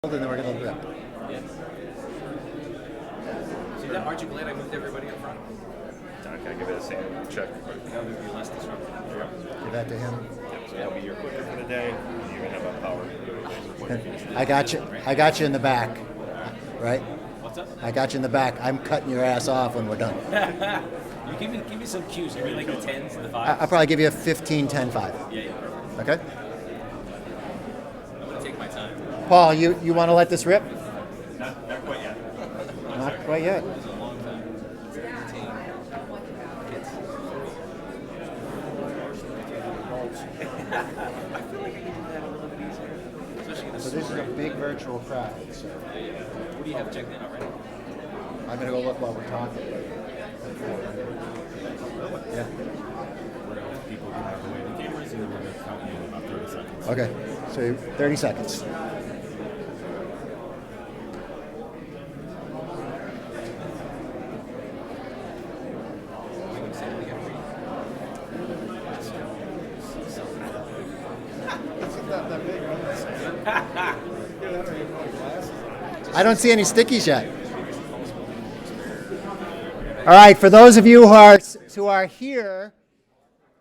And then we're going to rip. Yes. See that? Aren't you glad I moved everybody up front? Can I give it a same check? That'll be less disruptive. Yeah. Give that to him. So that'll be your clicker for the day. You're gonna have a power. I got you. I got you in the back, right? What's up? I got you in the back. I'm cutting your ass off when we're done. You give me some cues. Give me like the 10s and the 5s. I'll probably give you a 15, 10, 5. Yeah, perfect. Okay? I'm gonna take my time. Paul, you want to let this rip? Not quite yet. Not quite yet. It's a long time. It's 18. Kids. I feel like I can do that a little bit easier. Especially in the So this is a big virtual crowd. So What do you have checked in already? I'm going to go look while we're talking. Yeah. We're gonna let people get out of the way of the cameras, and then we're gonna count you in about 30 seconds. Okay. So 30 seconds. I don't see any stickies yet. All right, for those of you who are here,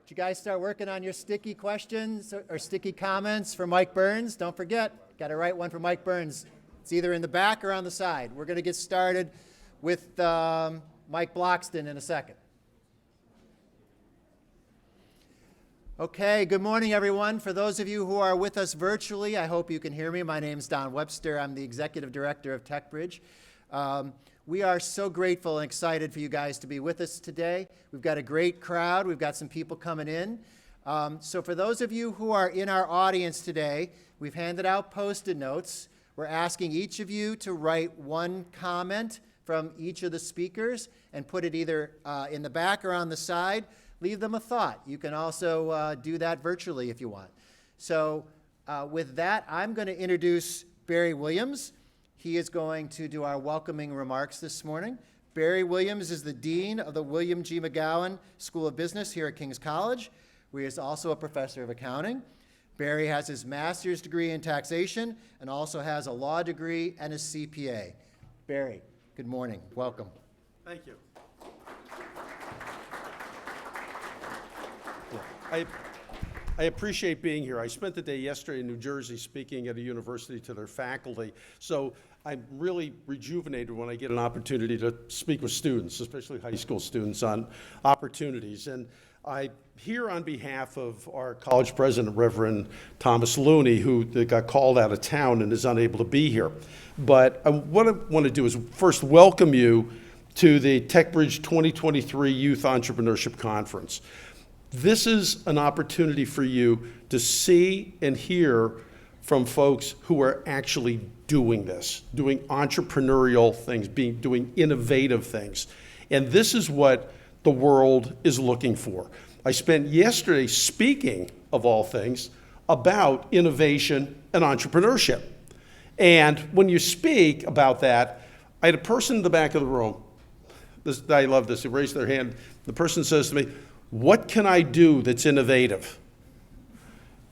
did you guys start working on your sticky questions or sticky comments for Mike Burns? Don't forget, got to write one for Mike Burns. It's either in the back or on the side. We're going to get started with Mike Bloxton in a second. Okay, good morning, everyone. For those of you who are with us virtually, I hope you can hear me. My name's Don Webster. I'm the Executive Director of TechBridge. We are so grateful and excited for you guys to be with us today. We've got a great crowd. We've got some people coming in. So for those of you who are in our audience today, we've handed out Post-it notes. We're asking each of you to write one comment from each of the speakers and put it either in the back or on the side. Leave them a thought. You can also do that virtually if you want. So with that, I'm going to introduce Barry Williams. He is going to do our welcoming remarks this morning. Barry Williams is the Dean of the William G. McGowan School of Business here at King's College, where he is also a professor of accounting. Barry has his master's degree in taxation and also has a law degree and a CPA. Barry, good morning. Welcome. Thank you. I appreciate being here. I spent the day yesterday in New Jersey speaking at a university to their faculty, so I'm really rejuvenated when I get an opportunity to speak with students, especially high school students, on opportunities. And I'm here on behalf of our college president, Reverend Thomas Looney, who got called out of town and is unable to be here. But what I want to do is first welcome you to the TechBridge 2023 Youth Entrepreneurship Conference. This is an opportunity for you to see and hear from folks who are actually doing this, doing entrepreneurial things, doing innovative things. And this is what the world is looking for. I spent yesterday speaking, of all things, about innovation and entrepreneurship. And when you speak about that, I had a person in the back of the room. I love this. They raised their hand. The person says to me, "What can I do that's innovative?"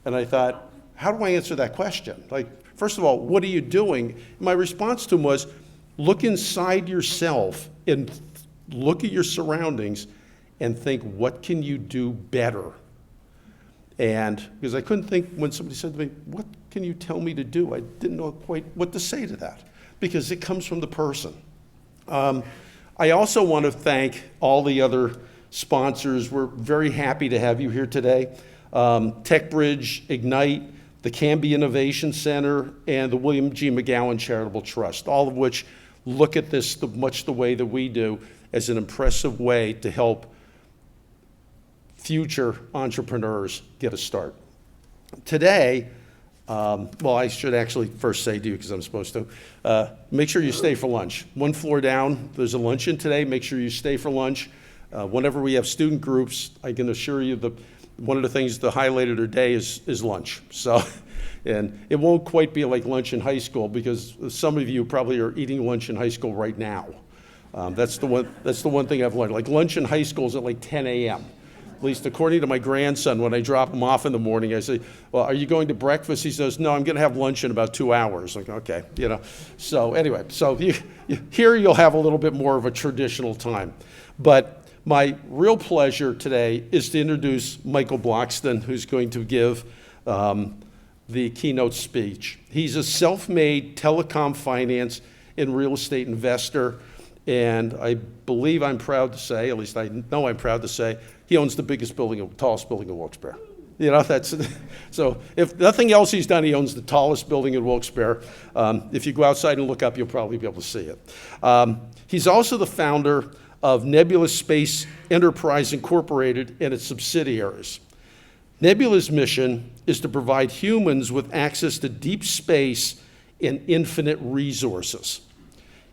And I thought, how do I answer that question? Like, first of all, what are you doing? My response to him was, look inside yourself and look at your surroundings and think, what can you do better? And because I couldn't think, when somebody said to me, what can you tell me to do? I didn't know quite what to say to that, because it comes from the person. I also want to thank all the other sponsors. We're very happy to have you here today. TechBridge, Ignite, the Canby Innovation Center, and the William G. McGowan Charitable Trust, all of which look at this much the way that we do, as an impressive way to help future entrepreneurs get a start. Today, well, I should actually first say to you, because I'm supposed to, make sure you stay for lunch. One floor down, there's a luncheon today. Make sure you stay for lunch. Whenever we have student groups, I can assure you that one of the things, the highlight of their day is lunch. So, and it won't quite be like lunch in high school, because some of you probably are eating lunch in high school right now. That's the one thing I've learned. Like, lunch in high school is at like 10 a.m. At least according to my grandson, when I drop him off in the morning, I say, well, are you going to breakfast? He says, no, I'm going to have lunch in about 2 hours. Like, okay, you know. So anyway, so here you'll have a little bit more of a traditional time. But my real pleasure today is to introduce Michael Bloxton, who's going to give the keynote speech. He's a self-made telecom finance and real estate investor, and I believe I'm proud to say, at least I know I'm proud to say, he owns the biggest building, tallest building in Wilkes-Barre. You know, that's, so if nothing else he's done, he owns the tallest building in Wilkes-Barre. If you go outside and look up, you'll probably be able to see it. He's also the founder of Nebula Space Enterprise Incorporated and its subsidiaries. Nebula's mission is to provide humans with access to deep space and infinite resources.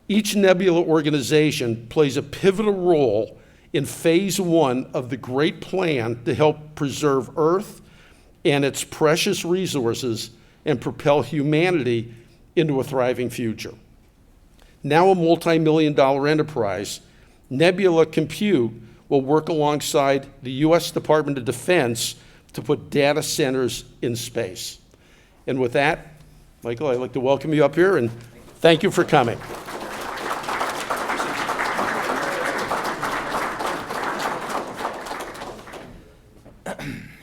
Each Nebula organization plays a pivotal role in phase 1 of the great plan to help preserve Earth and its precious resources and propel humanity into a thriving future. Now a multi-million-dollar enterprise, Nebula Compute will work alongside the U.S. Department of Defense to put data centers in space. And with that, Michael, I'd like to welcome you up here and thank you for coming.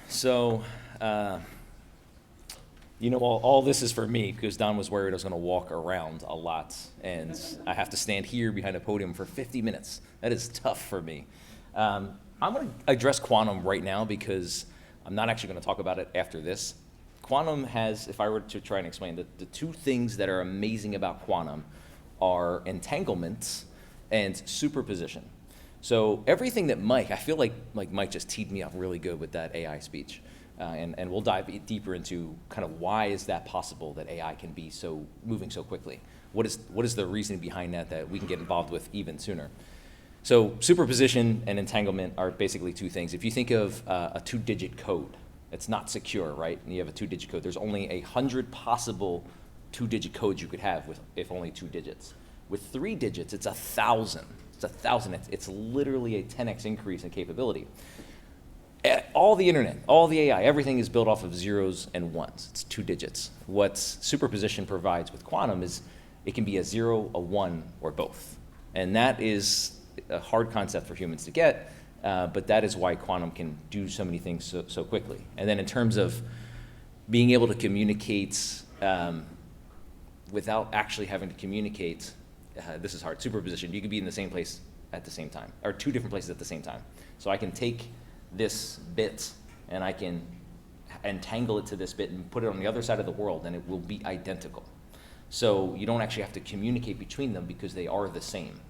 So, you know, all this is for me because Don was worried I was going to walk around a lot, and I have to stand here behind a podium for 50 minutes. That is tough for me. I'm going to address quantum right now because I'm not actually going to talk about it after this. Quantum has, if I were to try and explain, the two things that are amazing about quantum are entanglement and superposition. So everything that Mike, I feel like Mike just teed me up really good with that AI speech. And we'll dive deeper into kind of why is that possible that AI can be moving so quickly? What is the reasoning behind that we can get involved with even sooner? So superposition and entanglement are basically two things. If you think of a 2-digit code, it's not secure, right? And you have a 2-digit code. There's only 100 possible 2-digit codes you could have if only 2 digits. With 3 digits, it's 1,000. It's 1,000. It's literally a 10x increase in capability. All the internet, all the AI, everything is built off of zeros and ones. It's 2 digits. What superposition provides with quantum is it can be a 0, a 1, or both. And that is a hard concept for humans to get, but that is why quantum can do so many things so quickly. And then in terms of being able to communicate without actually having to communicate, this is hard. Superposition, you could be in the same place at the same time, or 2 different places at the same time. So I can take this bit and I can entangle it to this bit and put it on the other side of the world and it will be identical. So you don't actually have to communicate between them because they are the same,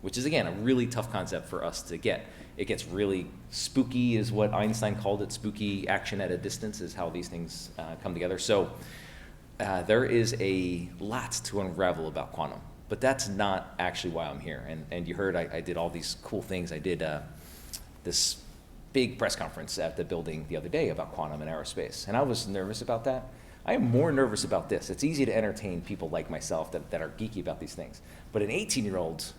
which is, again, a really tough concept for us to get. It gets really spooky is what Einstein called it. Spooky action at a distance is how these things come together. So there is a lot to unravel about quantum, but that's not actually why I'm here. And you heard I did all these cool things. I did this big press conference at the building the other day about quantum and aerospace, and I was nervous about that. I am more nervous about this. It's easy to entertain people like myself that are geeky about these things, but an 18-year-old,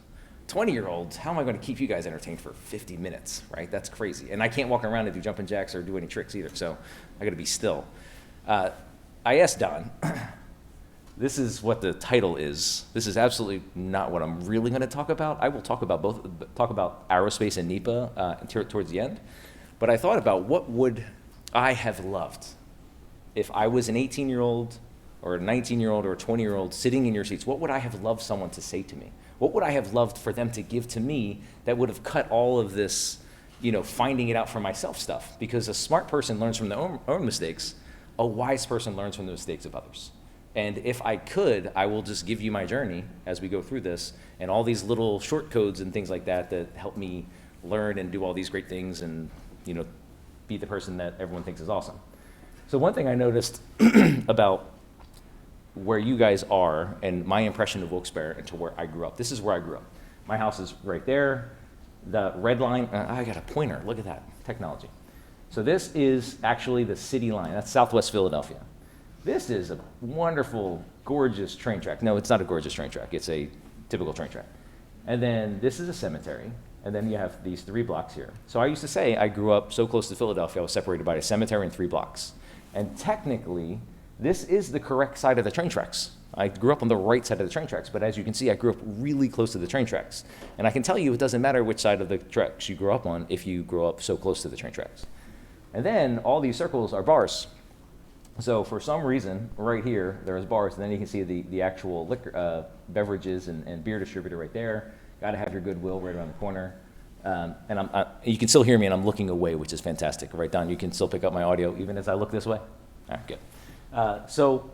20-year-old, how am I going to keep you guys entertained for 50 minutes, right? That's crazy. And I can't walk around and do jumping jacks or do any tricks either, so I got to be still. I asked Don, this is what the title is. This is absolutely not what I'm really going to talk about. I will talk about aerospace and NEPA towards the end. But I thought about what would I have loved if I was an 18-year-old or a 19-year-old or a 20-year-old sitting in your seats. What would I have loved someone to say to me? What would I have loved for them to give to me that would have cut all of this, finding it out for myself stuff? Because a smart person learns from their own mistakes. A wise person learns from the mistakes of others. And if I could, I will just give you my journey as we go through this and all these little short codes and things like that help me learn and do all these great things and, be the person that everyone thinks is awesome. So one thing I noticed about where you guys are and my impression of Wilkes-Barre and to where I grew up. This is where I grew up. My house is right there. The red line, I got a pointer. Look at that technology. So this is actually the city line. That's Southwest Philadelphia. This is a wonderful, gorgeous train track. No, it's not a gorgeous train track. It's a typical train track. And then this is a cemetery. and then you have these 3 blocks here. So I used to say I grew up so close to Philadelphia, I was separated by a cemetery and 3 blocks. And technically, this is the correct side of the train tracks. I grew up on the right side of the train tracks, but as you can see, I grew up really close to the train tracks. And I can tell you it doesn't matter which side of the tracks you grew up on if you grow up so close to the train tracks. And then all these circles are bars. So for some reason, right here, there's bars, and then you can see the actual liquor, beverages and beer distributor right there. Got to have your Goodwill right around the corner. And you can still hear me, and I'm looking away, which is fantastic. Right, Don? You can still pick up my audio even as I look this way? All right, good. So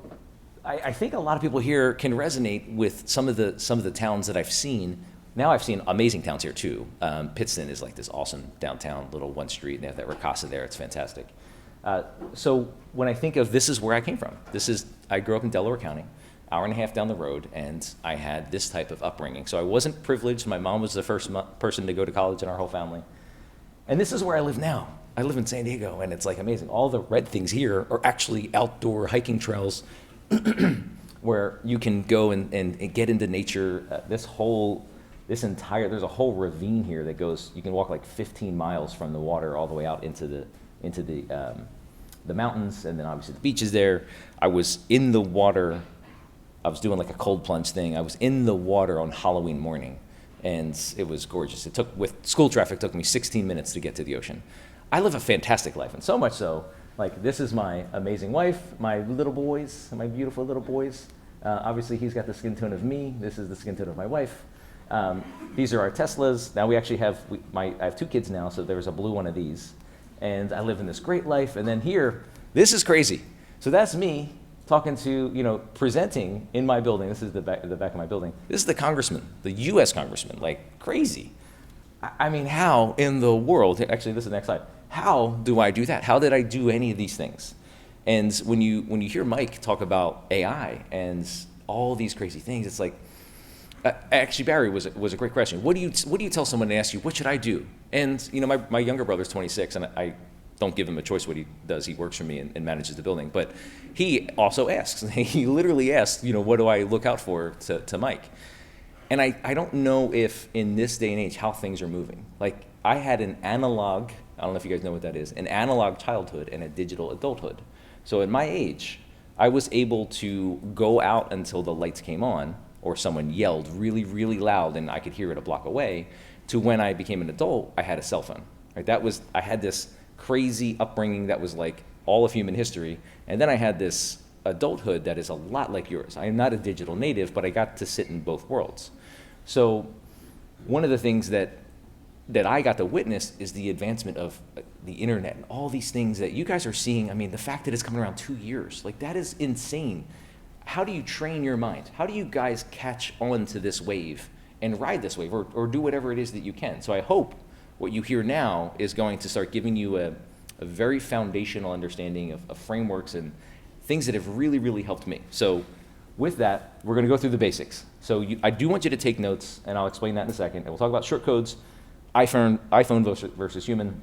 I think a lot of people here can resonate with some of the towns that I've seen. Now I've seen amazing towns here too. Pittston is like this awesome downtown little one street, and they have that Ricasa there. It's fantastic. So when I think of this is where I came from. I grew up in Delaware County, hour and a half down the road, and I had this type of upbringing. So I wasn't privileged. My mom was the first person to go to college in our whole family. And this is where I live now. I live in San Diego, and it's like amazing. All the red things here are actually outdoor hiking trails where you can go and get into nature. There's a whole ravine here that goes, you can walk like 15 miles from the water all the way out into the mountains, and then obviously the beach is there. I was in the water. I was doing like a cold plunge thing. I was in the water on Halloween morning, and it was gorgeous. With school traffic, it took me 16 minutes to get to the ocean. I live a fantastic life, and so much so, like this is my amazing wife, my little boys, my beautiful little boys. Obviously, he's got the skin tone of me. This is the skin tone of my wife. These are our Teslas. Now we actually have, I have 2 kids now, so there's a blue one of these. And I live in this great life. And then here, this is crazy. So that's me talking to, presenting in my building. This is the back of my building. This is the congressman, the U.S. congressman, like crazy. I mean, how in the world, actually, this is the next slide. How do I do that? How did I do any of these things? And when you hear Mike talk about AI and all these crazy things, it's like, actually, Barry was a great question. What do you tell someone to ask you, what should I do? And my younger brother's 26, and I don't give him a choice what he does. He works for me and manages the building. But he also asks. He literally asks, what do I look out for to Mike? And I don't know if in this day and age how things are moving. Like I had an analog, I don't know if you guys know what that is, an analog childhood and a digital adulthood. So at my age, I was able to go out until the lights came on, or someone yelled really, really loud and I could hear it a block away, to when I became an adult, I had a cell phone. Right? I had this crazy upbringing that was like all of human history, and then I had this adulthood that is a lot like yours. I am not a digital native, but I got to sit in both worlds. So one of the things that I got to witness is the advancement of the internet and all these things that you guys are seeing. I mean, the fact that it's coming around 2 years, like that is insane. How do you train your mind? How do you guys catch on to this wave and ride this wave, or do whatever it is that you can? So I hope what you hear now is going to start giving you a very foundational understanding of frameworks and things that have really, really helped me. So with that, we're gonna go through the basics. So I do want you to take notes, and I'll explain that in a second. And we'll talk about short codes, iPhone versus human.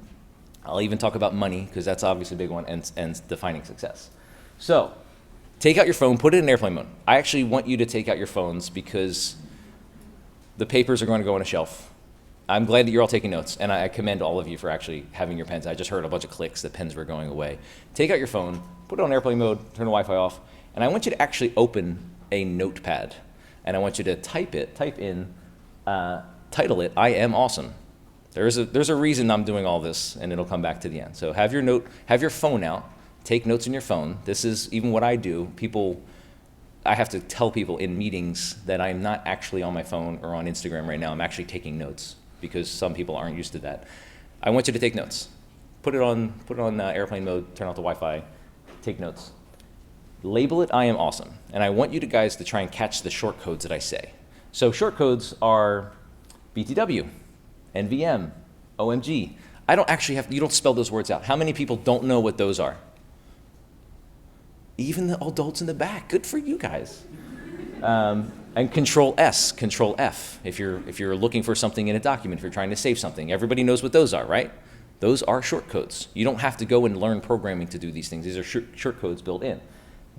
I'll even talk about money, because that's obviously a big one, and defining success. So take out your phone, put it in airplane mode. I actually want you to take out your phones because the papers are going to go on a shelf. I'm glad that you're all taking notes, and I commend all of you for actually having your pens. I just heard a bunch of clicks that pens were going away. Take out your phone, put it on airplane mode, turn the Wi-Fi off, and I want you to actually open a notepad, and I want you to type in, title it, I am awesome. There's a reason I'm doing all this, and it'll come back to the end. So have your phone out, take notes on your phone. This is even what I do. I have to tell people in meetings that I'm not actually on my phone or on Instagram right now. I'm actually taking notes, because some people aren't used to that. I want you to take notes. Put it on airplane mode, turn off the Wi-Fi, take notes. Label it, I am awesome. And I want you guys to try and catch the short codes that I say. So short codes are BTW, NVM, OMG. You don't spell those words out. How many people don't know what those are? Even the adults in the back, good for you guys. And Control S, Control F, if you're looking for something in a document, if you're trying to save something. Everybody knows what those are, right? Those are short codes. You don't have to go and learn programming to do these things. These are short codes built in.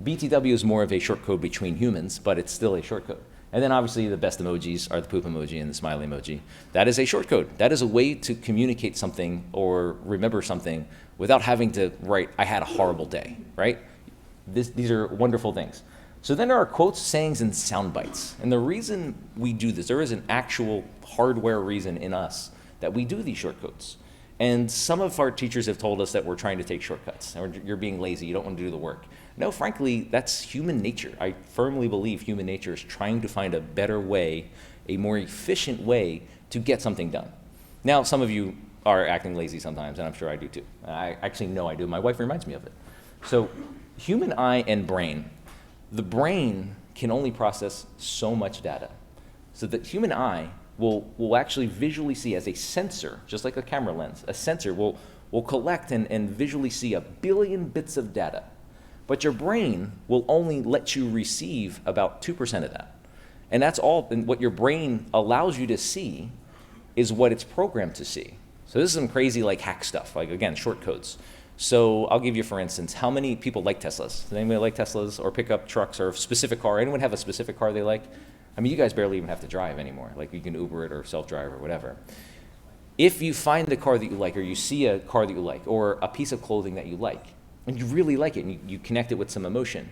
BTW is more of a short code between humans, but it's still a short code. And then obviously the best emojis are the poop emoji and the smiley emoji. That is a shortcode. That is a way to communicate something or remember something without having to write, I had a horrible day, right? These are wonderful things. So then there are quotes, sayings, and sound bites. And the reason we do this, there is an actual hardware reason in us that we do these shortcodes. And some of our teachers have told us that we're trying to take shortcuts, or you're being lazy, you don't want to do the work. No, frankly, that's human nature. I firmly believe human nature is trying to find a better way, a more efficient way to get something done. Now, some of you are acting lazy sometimes, and I'm sure I do too. I actually know I do. My wife reminds me of it. So human eye and brain, the brain can only process so much data. So the human eye will actually visually see as a sensor, just like a camera lens, a sensor will collect and visually see 1 billion bits of data. But your brain will only let you receive about 2% of that. And that's all, and what your brain allows you to see is what it's programmed to see. So this is some crazy like hack stuff, like again, short codes. So I'll give you, for instance, how many people like Teslas? Does anybody like Teslas or pickup trucks or a specific car? Anyone have a specific car they like? I mean, you guys barely even have to drive anymore. Like you can Uber it or self-drive or whatever. If you find a car that you like, or you see a car that you like, or a piece of clothing that you like, and you really like it, and you connect it with some emotion,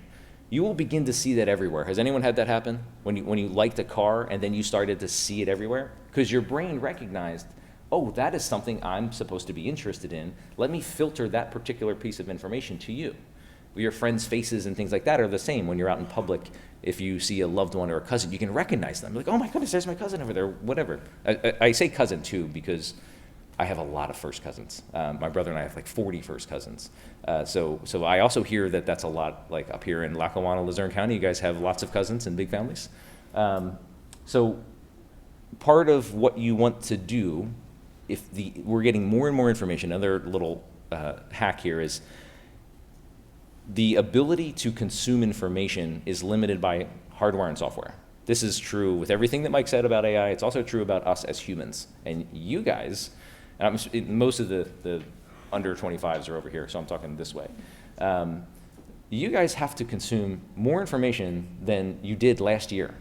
you will begin to see that everywhere. Has anyone had that happen? When you liked a car and then you started to see it everywhere? Because your brain recognized, oh, that is something I'm supposed to be interested in. Let me filter that particular piece of information to you. Your friends' faces and things like that are the same when you're out in public. If you see a loved one or a cousin, you can recognize them. Like, oh my goodness, there's my cousin over there, whatever. I say cousin too because I have a lot of first cousins. My brother and I have like 40 first cousins. So I also hear that that's a lot, like up here in Lackawanna, Luzerne County, you guys have lots of cousins and big families. So part of what you want to do, if we're getting more and more information, another little hack here is the ability to consume information is limited by hardware and software. This is true with everything that Mike said about AI. It's also true about us as humans. And you guys, most of the under 25s are over here, so I'm talking this way. You guys have to consume more information than you did last year.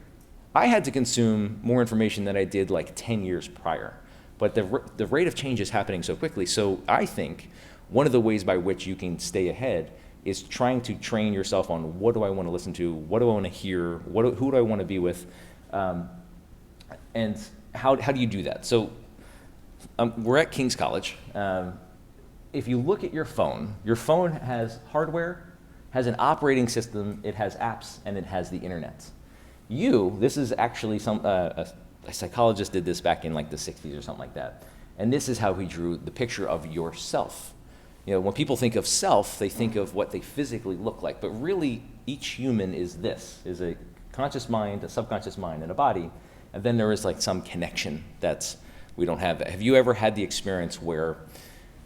I had to consume more information than I did like 10 years prior. But the rate of change is happening so quickly. So I think one of the ways by which you can stay ahead is trying to train yourself on what do I want to listen to, what do I want to hear, who do I want to be with, and how do you do that? So we're at King's College. If you look at your phone has hardware, has an operating system, it has apps, and it has the internet. This is actually a psychologist did this back in like the 60s or something like that. And this is how he drew the picture of yourself. You know, when people think of self, they think of what they physically look like. But really, each human is a conscious mind, a subconscious mind, and a body. And then there is like some connection that we don't have. Have you ever had the experience where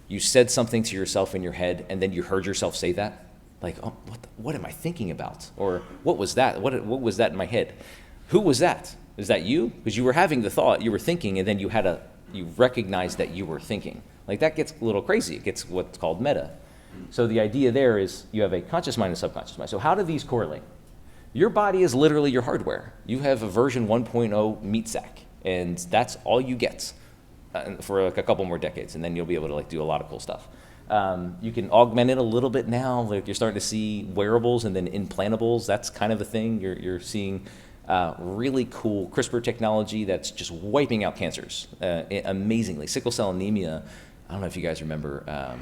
you said something to yourself in your head and then you heard yourself say that? Like, oh, what am I thinking about? Or what was that? What was that in my head? Who was that? Is that you? Because you were having the thought, you were thinking, and then you recognized that you were thinking. Like that gets a little crazy. It gets what's called meta. So the idea there is you have a conscious mind and subconscious mind. So how do these correlate? Your body is literally your hardware. You have a version 1.0 meat sack, and that's all you get for like a couple more decades, and then you'll be able to like do a lot of cool stuff. You can augment it a little bit now. Like you're starting to see wearables and then implantables. That's kind of the thing. You're seeing really cool CRISPR technology that's just wiping out cancers amazingly. Sickle cell anemia. I don't know if you guys remember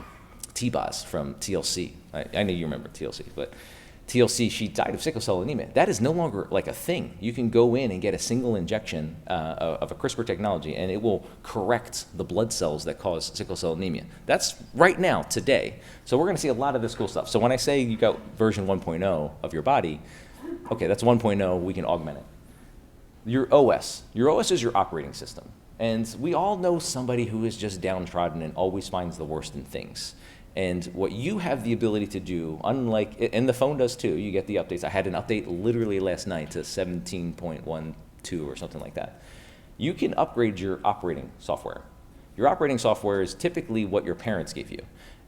T-Boz from TLC. I know you remember TLC, but TLC, she died of sickle cell anemia. That is no longer like a thing. You can go in and get a single injection of a CRISPR technology, and it will correct the blood cells that cause sickle cell anemia. That's right now, today. So we're going to see a lot of this cool stuff. So when I say you got version 1.0 of your body, okay, that's 1.0, we can augment it. Your OS is your operating system. And we all know somebody who is just downtrodden and always finds the worst in things. And what you have the ability to do, and the phone does too, you get the updates. I had an update literally last night to 17.12 or something like that. You can upgrade your operating software. Your operating software is typically what your parents gave you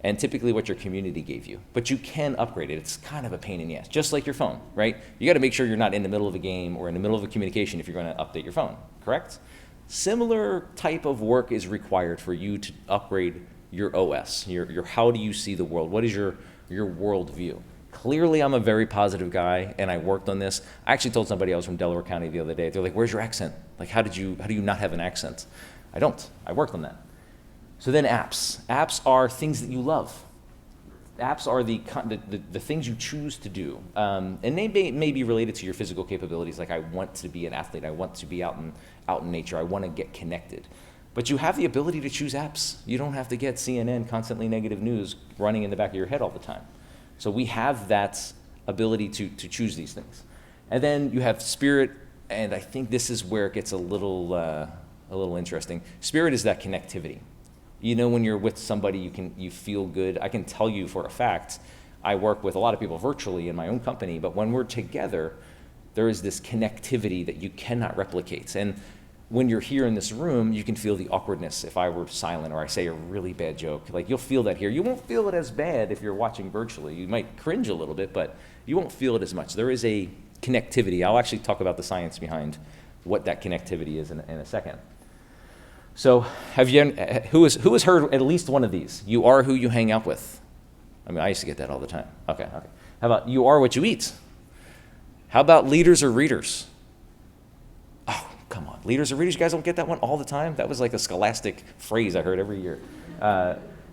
and typically what your community gave you, but you can upgrade it. It's kind of a pain in the ass, just like your phone, right? You gotta make sure you're not in the middle of a game or in the middle of a communication if you're gonna update your phone, correct? Similar type of work is required for you to upgrade your OS, your how do you see the world? What is your world view? Clearly, I'm a very positive guy, and I worked on this. I actually told somebody I was from Delaware County the other day. They're like, "Where's your accent? Like, how do you not have an accent?" I don't. I worked on that. So then apps. Apps are things that you love. Apps are the things you choose to do. And they may be related to your physical capabilities, like I want to be an athlete, I want to be out in nature, I want to get connected. But you have the ability to choose apps. You don't have to get CNN, constantly negative news, running in the back of your head all the time. So we have that ability to choose these things. And then you have Spirit, and I think this is where it gets a little interesting. Spirit is that connectivity. You know, when you're with somebody, you feel good. I can tell you for a fact, I work with a lot of people virtually in my own company, but when we're together, there is this connectivity that you cannot replicate. And when you're here in this room, you can feel the awkwardness if I were silent or I say a really bad joke. Like, you'll feel that here. You won't feel it as bad if you're watching virtually. You might cringe a little bit, but you won't feel it as much. There is a connectivity. I'll actually talk about the science behind what that connectivity is in a second. So who has heard at least one of these? You are who you hang out with. I mean, I used to get that all the time. Okay. How about you are what you eat? How about leaders or readers? Oh, come on. Leaders or readers, you guys don't get that one all the time? That was like a scholastic phrase I heard every year.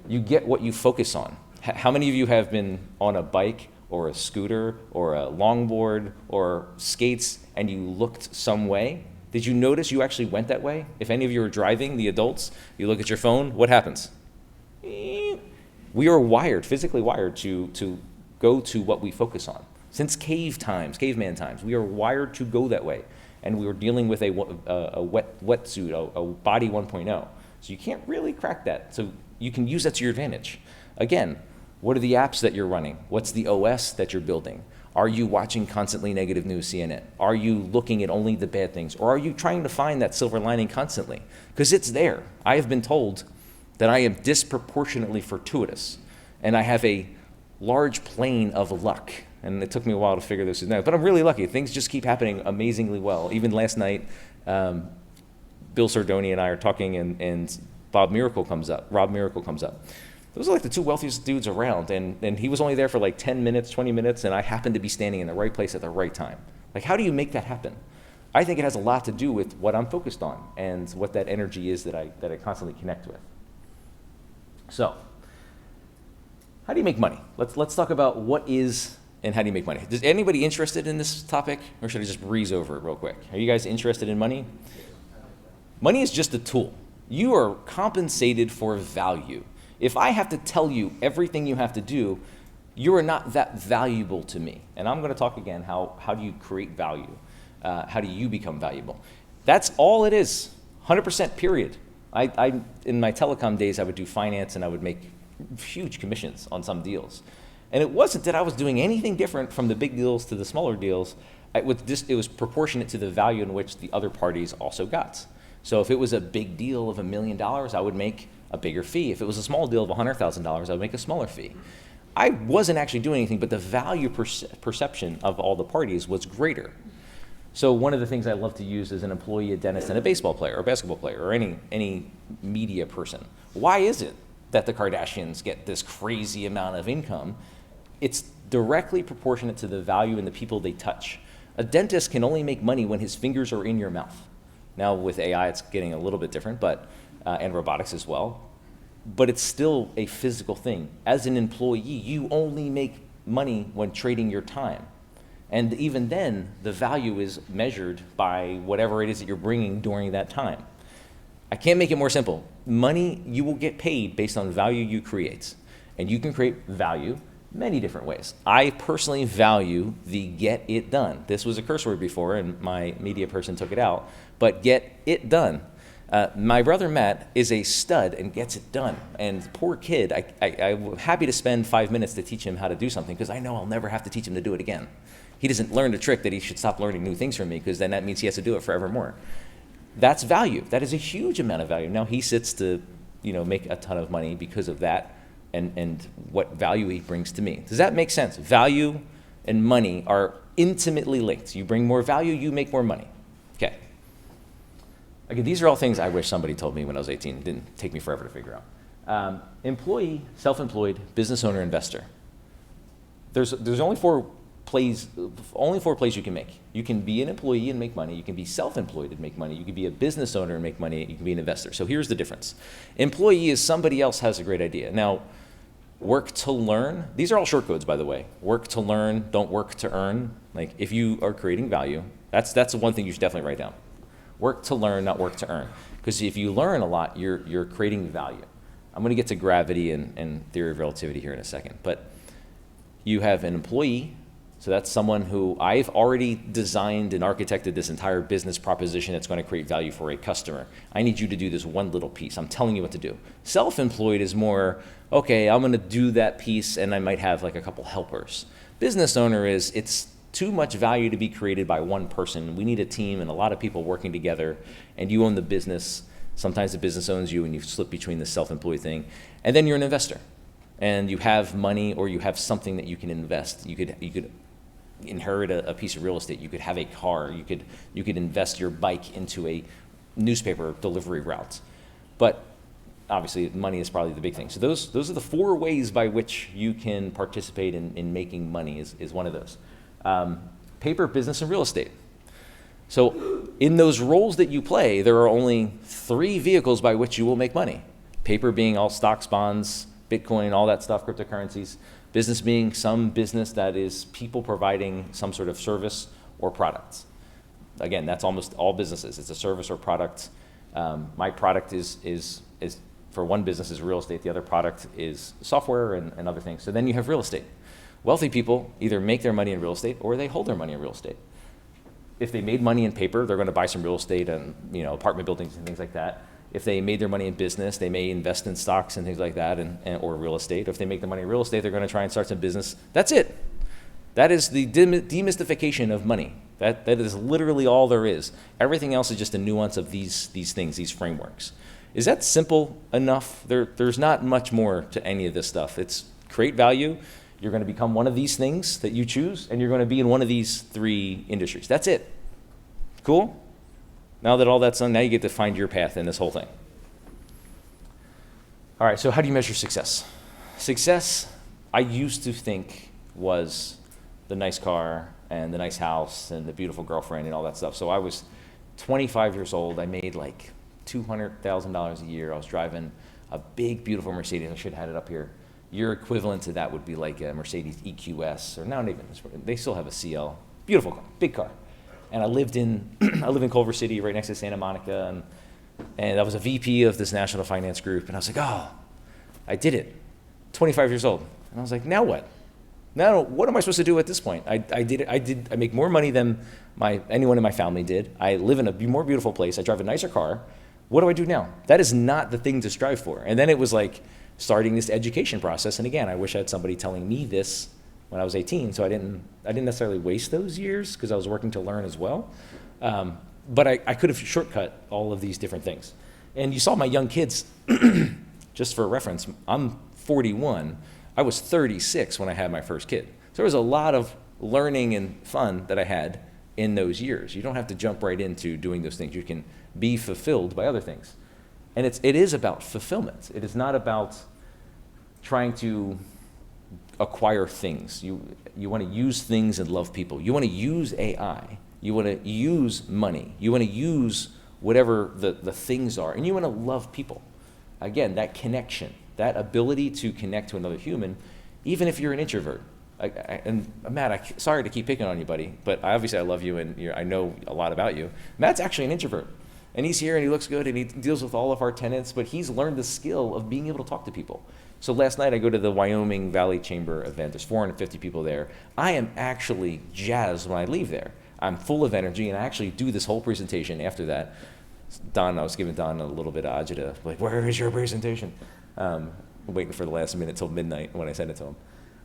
You get what you focus on. How many of you have been on a bike or a scooter or a longboard or skates and you looked some way? Did you notice you actually went that way? If any of you are driving, the adults, you look at your phone, what happens? We are wired, physically wired to go to what we focus on. Since caveman times, we are wired to go that way. And we were dealing with a wetsuit, a body 1.0. So you can't really crack that. So you can use that to your advantage. Again, what are the apps that you're running? What's the OS that you're building? Are you watching constantly negative news, CNN? Are you looking at only the bad things? Or are you trying to find that silver lining constantly? Because it's there. I have been told that I am disproportionately fortuitous, and I have a large plane of luck. And it took me a while to figure this out. But I'm really lucky. Things just keep happening amazingly well. Even last night, Bill Sardoni and I are talking, and Rob Miracle comes up. Those are like the two wealthiest dudes around, and he was only there for like 10 minutes, 20 minutes, and I happened to be standing in the right place at the right time. Like, how do you make that happen? I think it has a lot to do with what I'm focused on and what that energy is that I constantly connect with. So, how do you make money? Let's talk about what is and how do you make money. Is anybody interested in this topic, or should I just breeze over it real quick? Are you guys interested in money? Money is just a tool. You are compensated for value. If I have to tell you everything you have to do, you are not that valuable to me. And I'm going to talk again, how do you create value? How do you become valuable? That's all it is, 100% period. In my telecom days, I would do finance and I would make huge commissions on some deals. And it wasn't that I was doing anything different from the big deals to the smaller deals. It was proportionate to the value in which the other parties also got. So if it was a big deal of $1 million, I would make a bigger fee. If it was a small deal of $100,000, I would make a smaller fee. I wasn't actually doing anything, but the value perception of all the parties was greater. So one of the things I love to use is an employee, a dentist, and a baseball player, or a basketball player, or any media person. Why is it that the Kardashians get this crazy amount of income? It's directly proportionate to the value in the people they touch. A dentist can only make money when his fingers are in your mouth. Now with AI, it's getting a little bit different, but and robotics as well. But it's still a physical thing. As an employee, you only make money when trading your time. And even then, the value is measured by whatever it is that you're bringing during that time. I can't make it more simple. Money, you will get paid based on value you create. And you can create value many different ways. I personally value the get it done. This was a curse word before, and my media person took it out, but get it done. My brother Matt is a stud and gets it done. And poor kid, I'm happy to spend 5 minutes to teach him how to do something because I know I'll never have to teach him to do it again. He doesn't learn the trick that he should stop learning new things from me because then that means he has to do it forevermore. That's value. That is a huge amount of value. Now he sits to make a ton of money because of that and what value he brings to me. Does that make sense? Value and money are intimately linked. You bring more value, you make more money. Okay. Again, these are all things I wish somebody told me when I was 18. It didn't take me forever to figure out. Employee, self-employed, business owner, investor. There's only four plays you can make. You can be an employee and make money. You can be self-employed and make money. You can be a business owner and make money. You can be an investor. So here's the difference. Employee is somebody else has a great idea. Now, work to learn. These are all short codes, by the way. Work to learn, don't work to earn. Like if you are creating value, that's the one thing you should definitely write down. Work to learn, not work to earn. Because if you learn a lot, you're creating value. I'm going to get to gravity and theory of relativity here in a second. But you have an employee. So that's someone who I've already designed and architected this entire business proposition that's going to create value for a customer. I need you to do this one little piece. I'm telling you what to do. Self-employed is more, okay, I'm going to do that piece and I might have like a couple helpers. Business owner is, it's too much value to be created by one person. We need a team and a lot of people working together, and you own the business. Sometimes the business owns you and you slip between the self-employed thing. And then you're an investor and you have money or you have something that you can invest. You could inherit a piece of real estate. You could have a car. You could invest your bike into a newspaper delivery route. But obviously, money is probably the big thing. So those are the four ways by which you can participate in making money is one of those. Paper, business, and real estate. So in those roles that you play, there are only 3 vehicles by which you will make money. Paper being all stocks, bonds, Bitcoin, all that stuff, cryptocurrencies. Business being some business that is people providing some sort of service or products. Again, that's almost all businesses. It's a service or product. My product is for one business is real estate. The other product is software and other things. So then you have real estate. Wealthy people either make their money in real estate or they hold their money in real estate. If they made money in paper, they're going to buy some real estate and apartment buildings and things like that. If they made their money in business, they may invest in stocks and things like that, or real estate. If they make their money in real estate, they're going to try and start some business. That's it. That is the demystification of money. That is literally all there is. Everything else is just a nuance of these things, these frameworks. Is that simple enough? There's not much more to any of this stuff. It's create value. You're going to become one of these things that you choose, and you're going to be in one of these 3 industries. That's it. Cool? Now that all that's done, now you get to find your path in this whole thing. All right, so how do you measure success? Success, I used to think, was the nice car and the nice house and the beautiful girlfriend and all that stuff. So I was 25 years old. I made like $200,000 a year. I was driving a big, beautiful Mercedes. I should have had it up here. Your equivalent to that would be like a Mercedes EQS, or now they still have a CL. Beautiful car, big car. And I lived in Culver City, right next to Santa Monica, and I was a VP of this national finance group. And I was like, oh, I did it. 25 years old, and I was like, now what? Now what am I supposed to do at this point? I did it. I make more money than anyone in my family did. I live in a more beautiful place. I drive a nicer car. What do I do now? That is not the thing to strive for. And then it was like starting this education process. And again, I wish I had somebody telling me this when I was 18, so I didn't necessarily waste those years because I was working to learn as well. But I could have shortcut all of these different things. And you saw my young kids, just for reference, I'm 41. I was 36 when I had my first kid. So there was a lot of learning and fun that I had in those years. You don't have to jump right into doing those things. You can be fulfilled by other things. And it is about fulfillment. It is not about trying to acquire things. You want to use things and love people. You want to use AI. You want to use money. You want to use whatever the things are. And you want to love people. Again, that connection, that ability to connect to another human, even if you're an introvert. And Matt, sorry to keep picking on you, buddy, but obviously I love you and I know a lot about you. Matt's actually an introvert. And he's here and he looks good and he deals with all of our tenants, but he's learned the skill of being able to talk to people. So last night I go to the Wyoming Valley Chamber event. There's 450 people there. I am actually jazzed when I leave there. I'm full of energy, and I actually do this whole presentation after that. I was giving Don a little bit of agita, like, where is your presentation? Waiting for the last minute till midnight when I sent it to him.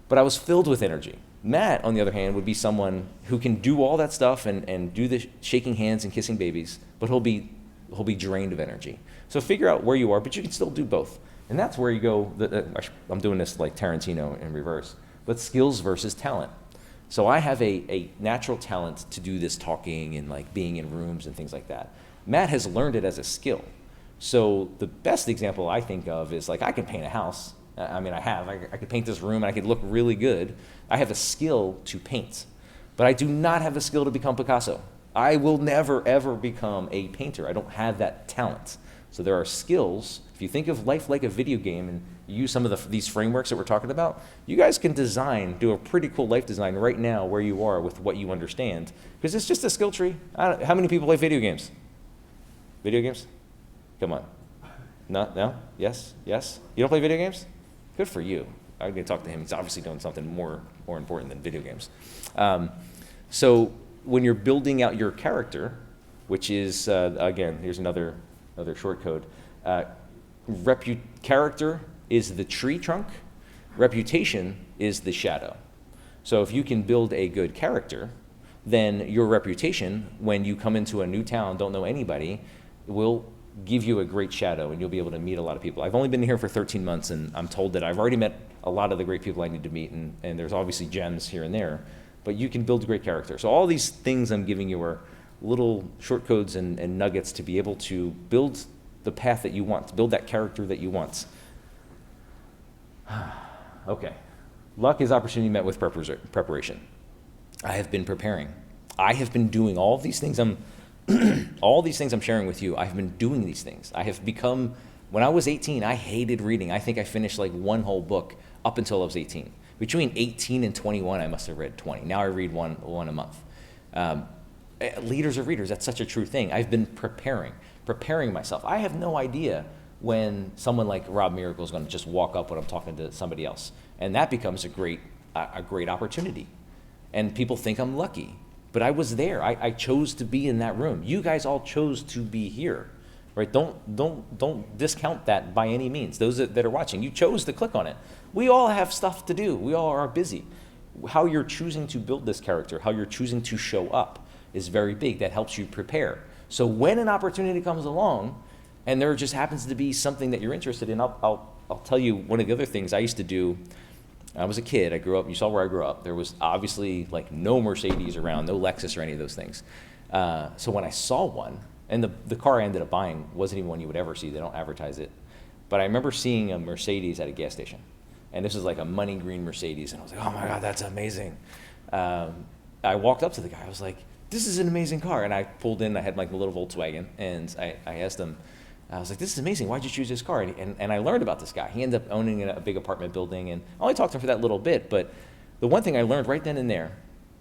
But I was filled with energy. Matt, on the other hand, would be someone who can do all that stuff and do the shaking hands and kissing babies, but he'll be drained of energy. So figure out where you are, but you can still do both. And that's where you go, I'm doing this like Tarantino in reverse, but skills versus talent. So I have a natural talent to do this talking and like being in rooms and things like that. Matt has learned it as a skill. So the best example I think of is like I can paint a house. I mean, I could paint this room and I could look really good. I have a skill to paint, but I do not have a skill to become Picasso. I will never, ever become a painter. I don't have that talent. So there are skills. If you think of life like a video game and you use some of these frameworks that we're talking about, you guys can do a pretty cool life design right now where you are with what you understand, because it's just a skill tree. How many people play video games? Video games? Come on. No? No? Yes? Yes? You don't play video games? Good for you. I'm going to talk to him. He's obviously doing something more important than video games. So when you're building out your character, which is, again, here's another short code. Character is the tree trunk. Reputation is the shadow. So if you can build a good character, then your reputation, when you come into a new town, don't know anybody, will give you a great shadow and you'll be able to meet a lot of people. I've only been here for 13 months and I'm told that I've already met a lot of the great people I need to meet, and there's obviously gems here and there, but you can build a great character. So all these things I'm giving you are little short codes and nuggets to be able to build the path that you want, to build that character that you want. Okay. Luck is opportunity met with preparation. I have been preparing. I have been doing all of these things all these things I'm sharing with you. I've been doing these things. I have become, when I was 18, I hated reading. I think I finished like one whole book up until I was 18. Between 18 and 21, I must have read 20. Now I read one a month. Leaders are readers. That's such a true thing. I've been preparing myself. I have no idea when someone like Rob Miracle is going to just walk up when I'm talking to somebody else. And that becomes a great opportunity. And people think I'm lucky. But I was there. I chose to be in that room. You guys all chose to be here, right? Don't discount that by any means. Those that are watching, you chose to click on it. We all have stuff to do. We all are busy. How you're choosing to build this character, how you're choosing to show up is very big. That helps you prepare. So when an opportunity comes along and there just happens to be something that you're interested in, I'll tell you one of the other things I used to do. I was a kid. I grew up. You saw where I grew up. There was obviously like no Mercedes around, no Lexus or any of those things. So when I saw one, and the car I ended up buying wasn't even one you would ever see. They don't advertise it. But I remember seeing a Mercedes at a gas station. And this was like a money green Mercedes. And I was like, oh my God, that's amazing. I walked up to the guy. I was like, this is an amazing car. And I pulled in. I had like a little Volkswagen. And I asked him, I was like, this is amazing. Why'd you choose this car? And I learned about this guy. He ended up owning a big apartment building. And I only talked to him for that little bit. But the one thing I learned right then and there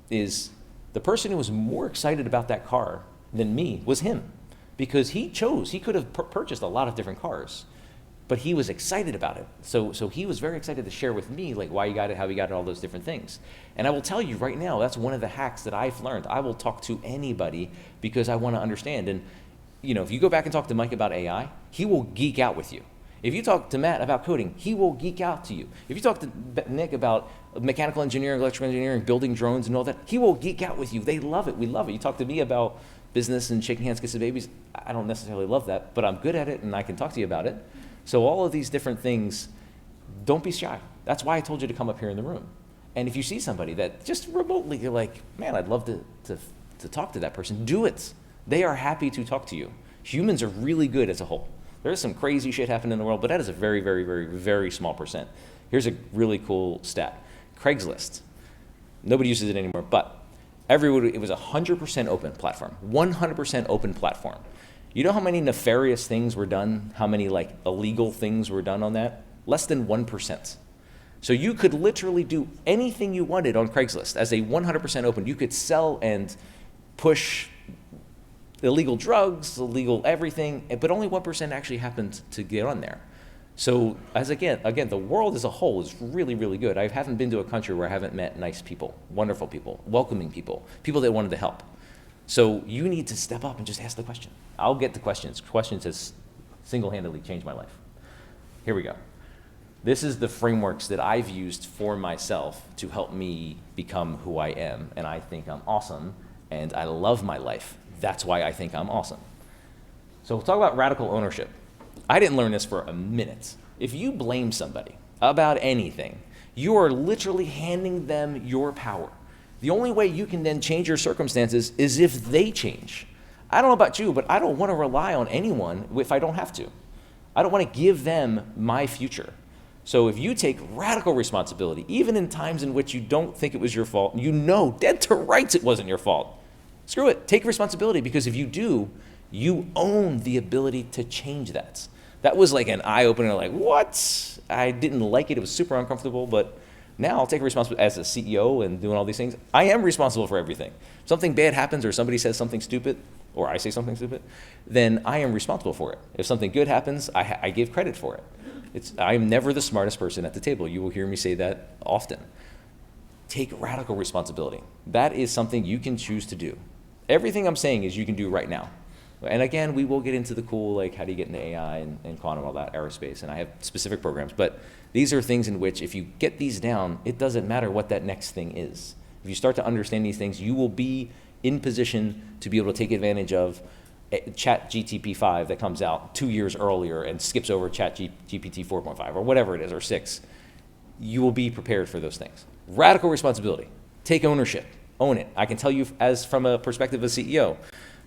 is the person who was more excited about that car than me was him. Because he could have purchased a lot of different cars. But he was excited about it. So he was very excited to share with me like why he got it, how he got it, all those different things. And I will tell you right now, that's one of the hacks that I've learned. I will talk to anybody because I want to understand. And you know, if you go back and talk to Mike about AI, he will geek out with you. If you talk to Matt about coding, he will geek out to you. If you talk to Nick about mechanical engineering, electrical engineering, building drones and all that, he will geek out with you. They love it. We love it. You talk to me about business and shaking hands, kissing babies. I don't necessarily love that, but I'm good at it and I can talk to you about it. So all of these different things, don't be shy. That's why I told you to come up here in the room. And if you see somebody that just remotely, you're like, man, I'd love to talk to that person, do it. They are happy to talk to you. Humans are really good as a whole. There is some crazy shit happening in the world, but that is a very, very, very, very small percent. Here's a really cool stat. Craigslist. Nobody uses it anymore, but it was a 100% open platform. 100% open platform. You know how many nefarious things were done? How many like illegal things were done on that? Less than 1%. So you could literally do anything you wanted on Craigslist. As a 100% open, you could sell and push illegal drugs, illegal everything, but only 1% actually happened to get on there. So as again, the world as a whole is really, really good. I haven't been to a country where I haven't met nice people, wonderful people, welcoming people, people that wanted to help. So you need to step up and just ask the question. I'll get the questions. Questions has single-handedly changed my life. Here we go. This is the frameworks that I've used for myself to help me become who I am, and I think I'm awesome, and I love my life. That's why I think I'm awesome. So we'll talk about radical ownership. I didn't learn this for a minute. If you blame somebody about anything, you are literally handing them your power. The only way you can then change your circumstances is if they change. I don't know about you, but I don't want to rely on anyone if I don't have to. I don't want to give them my future. So if you take radical responsibility, even in times in which you don't think it was your fault, you know dead to rights it wasn't your fault, screw it, take responsibility, because if you do, you own the ability to change that. That was like an eye-opener, like, what? I didn't like it, it was super uncomfortable, but now I'll take responsibility as a CEO and doing all these things. I am responsible for everything. If something bad happens or somebody says something stupid, or I say something stupid, then I am responsible for it. If something good happens, I give credit for it. I'm never the smartest person at the table. You will hear me say that often. Take radical responsibility. That is something you can choose to do. Everything I'm saying is you can do right now. And again, we will get into the cool, like how do you get into AI and quantum, all that, aerospace, and I have specific programs. But these are things in which if you get these down, it doesn't matter what that next thing is. If you start to understand these things, you will be in position to be able to take advantage of ChatGPT 5 that comes out 2 years earlier and skips over ChatGPT 4.5 or whatever it is, or 6. You will be prepared for those things. Radical responsibility. Take ownership. Own it. I can tell you as from a perspective of a CEO.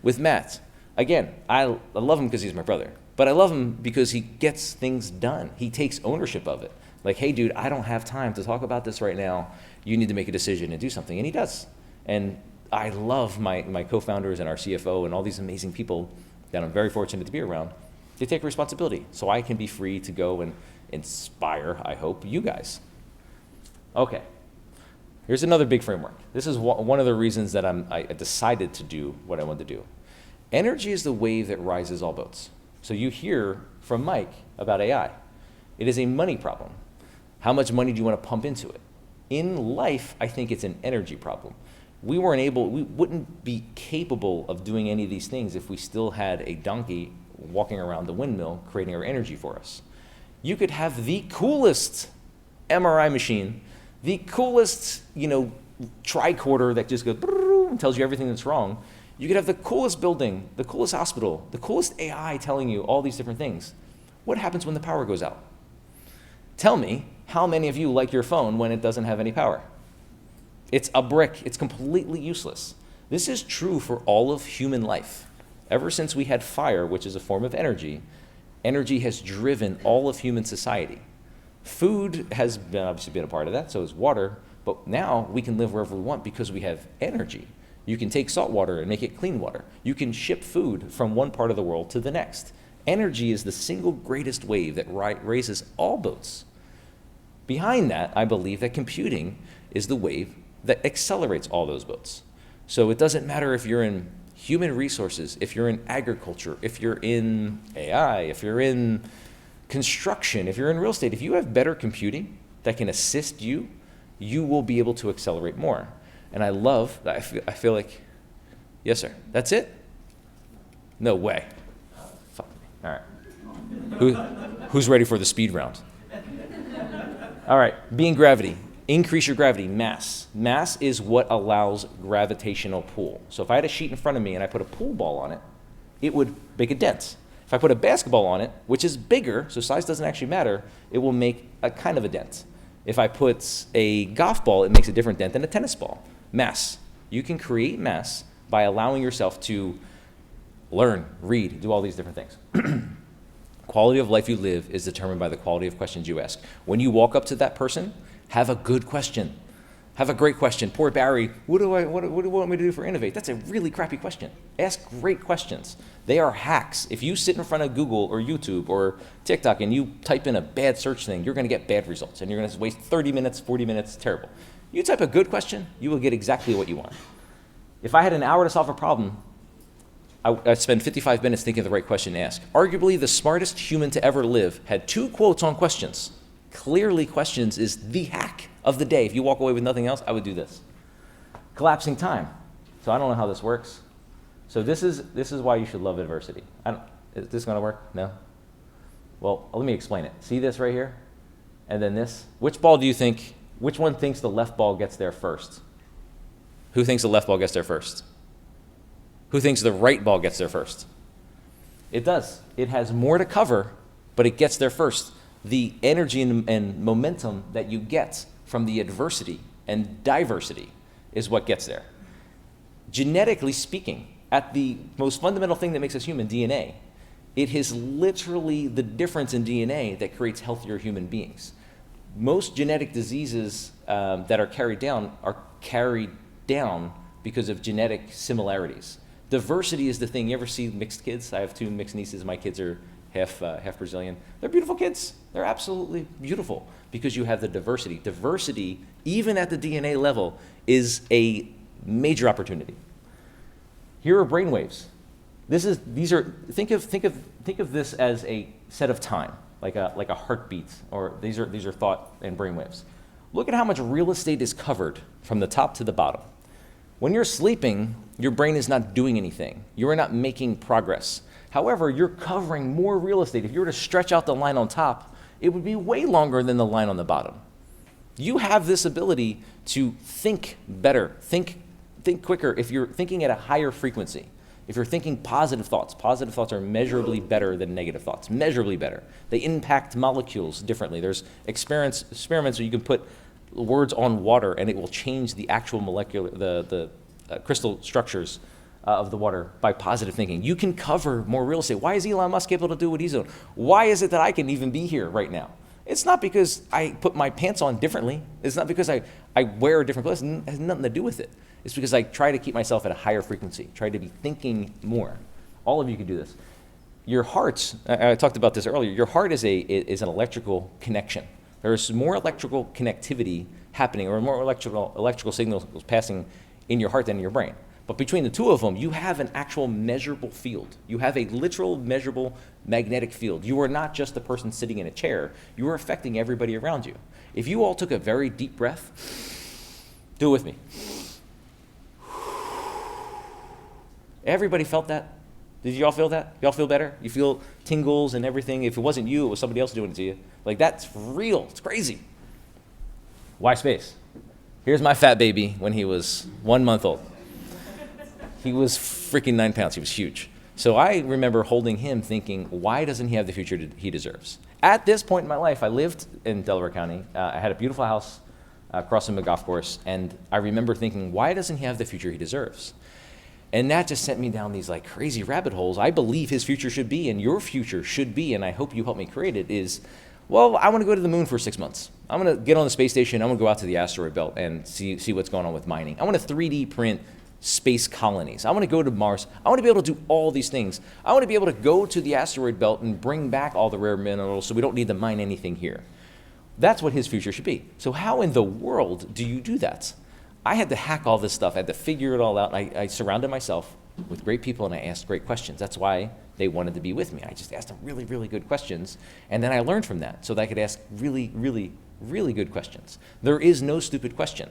With Matt, again, I love him because he's my brother, but I love him because he gets things done. He takes ownership of it. Like, hey, dude, I don't have time to talk about this right now. You need to make a decision and do something, and he does. And I love my co-founders and our CFO and all these amazing people that I'm very fortunate to be around. They take responsibility, so I can be free to go and inspire, I hope, you guys. Okay, here's another big framework. This is one of the reasons that I decided to do what I wanted to do. Energy is the wave that rises all boats. So you hear from Mike about AI. It is a money problem. How much money do you want to pump into it? In life, I think it's an energy problem. We wouldn't be capable of doing any of these things if we still had a donkey walking around the windmill creating our energy for us. You could have the coolest MRI machine, the coolest, tricorder that just goes and tells you everything that's wrong. You could have the coolest building, the coolest hospital, the coolest AI telling you all these different things. What happens when the power goes out? Tell me, how many of you like your phone when it doesn't have any power? It's a brick. It's completely useless. This is true for all of human life. Ever since we had fire, which is a form of energy, energy has driven all of human society. Food has obviously been a part of that, so is water, but now we can live wherever we want because we have energy. You can take salt water and make it clean water. You can ship food from one part of the world to the next. Energy is the single greatest wave that raises all boats. Behind that, I believe that computing is the wave that accelerates all those boats. So it doesn't matter if you're in human resources, if you're in agriculture, if you're in AI, if you're in construction, if you're in real estate, if you have better computing that can assist you, you will be able to accelerate more. And I love that. I feel like, yes, sir, that's it? No way. Fuck me. All right. Who's ready for the speed round? All right, being gravity. Increase your gravity, mass. Mass is what allows gravitational pull. So if I had a sheet in front of me and I put a pool ball on it, it would make a dent. If I put a basketball on it, which is bigger, so size doesn't actually matter, it will make a kind of a dent. If I put a golf ball, it makes a different dent than a tennis ball. Mass. You can create mass by allowing yourself to learn, read, do all these different things. Quality of life you live is determined by the quality of questions you ask. When you walk up to that person, have a good question. Have a great question. Poor Barry, what do you want me to do for Innovate? That's a really crappy question. Ask great questions. They are hacks. If you sit in front of Google or YouTube or TikTok and you type in a bad search thing, you're going to get bad results and you're going to waste 30 minutes, 40 minutes, terrible. You type a good question, you will get exactly what you want. If I had an hour to solve a problem, I'd spend 55 minutes thinking of the right question to ask. Arguably, the smartest human to ever live had 2 quotes on questions. Clearly, questions is the hack of the day. If you walk away with nothing else, I would do this. Collapsing time. So I don't know how this works. So this is why you should love adversity. Is this going to work? No? Well, let me explain it. See this right here? And then this? Which one thinks the left ball gets there first? Who thinks the left ball gets there first? Who thinks the right ball gets there first? It does. It has more to cover but it gets there first. The energy and momentum that you get from the adversity and diversity is what gets there. Genetically speaking, at the most fundamental thing that makes us human, DNA, it is literally the difference in DNA that creates healthier human beings. Most genetic diseases that are carried down because of genetic similarities. Diversity is the thing. You ever see mixed kids? I have 2 mixed nieces. My kids are half Brazilian. They're beautiful kids. They're absolutely beautiful because you have the diversity. Diversity, even at the DNA level, is a major opportunity. Here are brainwaves. Think of this as a set of time, like a heartbeat, or these are thought and brainwaves. Look at how much real estate is covered from the top to the bottom. When you're sleeping, your brain is not doing anything. You are not making progress. However, you're covering more real estate. If you were to stretch out the line on top, it would be way longer than the line on the bottom. You have this ability to think better, think quicker if you're thinking at a higher frequency. If you're thinking positive thoughts are measurably better than negative thoughts, measurably better. They impact molecules differently. There's experiments where you can put words on water and it will change the actual the crystal structures of the water by positive thinking. You can cover more real estate. Why is Elon Musk able to do what he's doing? Why is it that I can even be here right now? It's not because I put my pants on differently. It's not because I wear a different clothes. It has nothing to do with it. It's because I try to keep myself at a higher frequency, try to be thinking more. All of you can do this. Your heart, I talked about this earlier, your heart is an electrical connection. There's more electrical connectivity happening, or more electrical signals passing in your heart than in your brain. But between the two of them, you have an actual measurable field. You have a literal measurable magnetic field. You are not just the person sitting in a chair. You are affecting everybody around you. If you all took a very deep breath, do it with me. Everybody felt that? Did you all feel that? You all feel better? You feel tingles and everything? If it wasn't you, it was somebody else doing it to you. Like, that's real. It's crazy. Why space? Here's my fat baby when he was 1 month old. He was freaking 9 pounds. He was huge. So I remember holding him thinking, why doesn't he have the future he deserves? At this point in my life, I lived in Delaware County. I had a beautiful house across from a golf course. And I remember thinking, why doesn't he have the future he deserves? And that just sent me down these like crazy rabbit holes. I believe his future should be, and your future should be, and I hope you help me create it, is, well, I want to go to the moon for 6 months. I'm going to get on the space station. I'm going to go out to the asteroid belt and see what's going on with mining. I want to 3D print space colonies. I want to go to Mars. I want to be able to do all these things. I want to be able to go to the asteroid belt and bring back all the rare minerals so we don't need to mine anything here. That's what his future should be. So how in the world do you do that? I had to hack all this stuff. I had to figure it all out. I surrounded myself with great people, and I asked great questions. That's why they wanted to be with me. I just asked them really, really good questions, and then I learned from that so that I could ask really, really, really good questions. There is no stupid question.